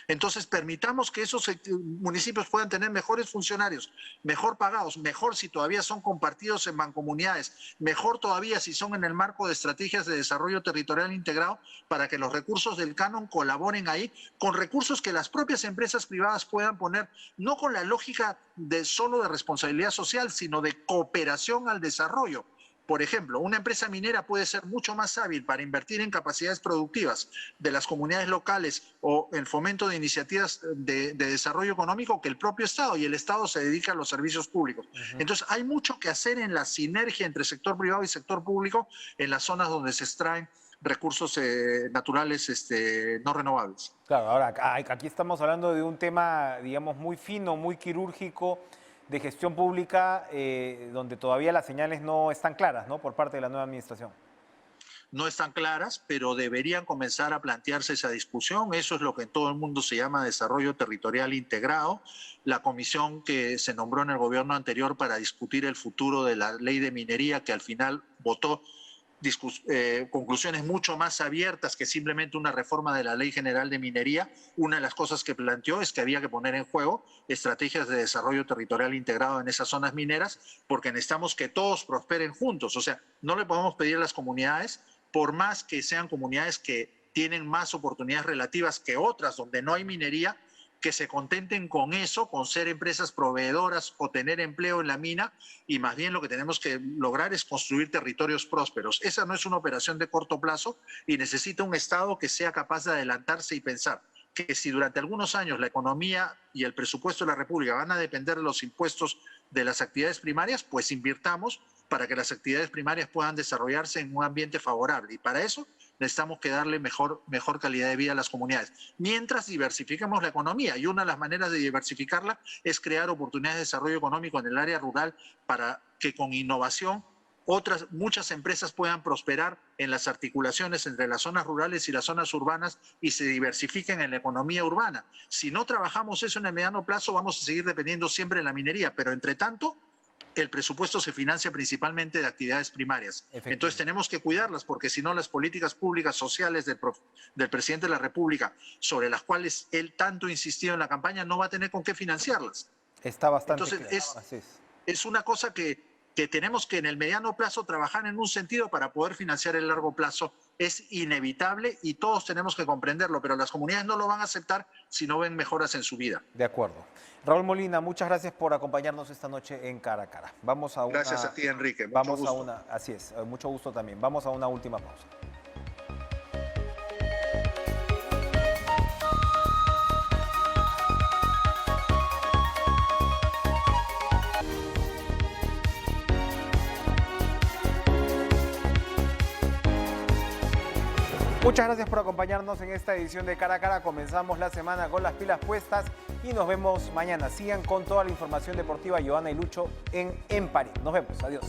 Entonces, permitamos que esos municipios puedan tener mejores funcionarios, mejor pagados, mejor si todavía son compartidos en mancomunidades, mejor todavía si son en el marco de estrategias de desarrollo territorial integrado, para que los recursos del canon colaboren ahí con recursos que las propias empresas privadas puedan poner, no con la lógica solo de responsabilidad social, sino de cooperación al desarrollo. Por ejemplo, una empresa minera puede ser mucho más hábil para invertir en capacidades productivas de las comunidades locales o en fomento de iniciativas de desarrollo económico que el propio Estado, y el Estado se dedica a los servicios públicos. Entonces, hay mucho que hacer en la sinergia entre sector privado y sector público en las zonas donde se extraen recursos naturales no renovables. Claro, ahora aquí estamos hablando de un tema, digamos, muy fino, muy quirúrgico, de gestión pública, donde todavía las señales no están claras, ¿no?, por parte de la nueva administración. No están claras, pero deberían comenzar a plantearse esa discusión. Eso es lo que en todo el mundo se llama desarrollo territorial integrado. La comisión que se nombró en el gobierno anterior para discutir el futuro de la ley de minería, que al final votó conclusiones mucho más abiertas que simplemente una reforma de la Ley General de Minería. Una de las cosas que planteó es que había que poner en juego estrategias de desarrollo territorial integrado en esas zonas mineras, porque necesitamos que todos prosperen juntos. O sea, no le podemos pedir a las comunidades, por más que sean comunidades que tienen más oportunidades relativas que otras donde no hay minería, que se contenten con eso, con ser empresas proveedoras o tener empleo en la mina, y más bien lo que tenemos que lograr es construir territorios prósperos. Esa no es una operación de corto plazo y necesita un Estado que sea capaz de adelantarse y pensar que si durante algunos años la economía y el presupuesto de la República van a depender de los impuestos de las actividades primarias, pues invirtamos para que las actividades primarias puedan desarrollarse en un ambiente favorable. Y para eso necesitamos que darle mejor calidad de vida a las comunidades. Mientras diversifiquemos la economía, y una de las maneras de diversificarla es crear oportunidades de desarrollo económico en el área rural para que con innovación muchas empresas puedan prosperar en las articulaciones entre las zonas rurales y las zonas urbanas y se diversifiquen en la economía urbana. Si no trabajamos eso en el mediano plazo, vamos a seguir dependiendo siempre de la minería, pero entre tanto, el presupuesto se financia principalmente de actividades primarias. Entonces tenemos que cuidarlas, porque si no las políticas públicas sociales del presidente de la República, sobre las cuales él tanto insistió en la campaña, no va a tener con qué financiarlas. Está bastante Entonces claro. Así es una cosa que tenemos que en el mediano plazo trabajar en un sentido para poder financiar el largo plazo. Es inevitable y todos tenemos que comprenderlo, pero las comunidades no lo van a aceptar si no ven mejoras en su vida. De acuerdo. Raúl Molina, muchas gracias por acompañarnos esta noche en Cara a Cara. Gracias a ti, Enrique. Mucho gusto. Así es, mucho gusto también. Vamos a una última pausa. Muchas gracias por acompañarnos en esta edición de Cara a Cara. Comenzamos la semana con las pilas puestas y nos vemos mañana. Sigan con toda la información deportiva, Joana y Lucho, en París. Nos vemos. Adiós.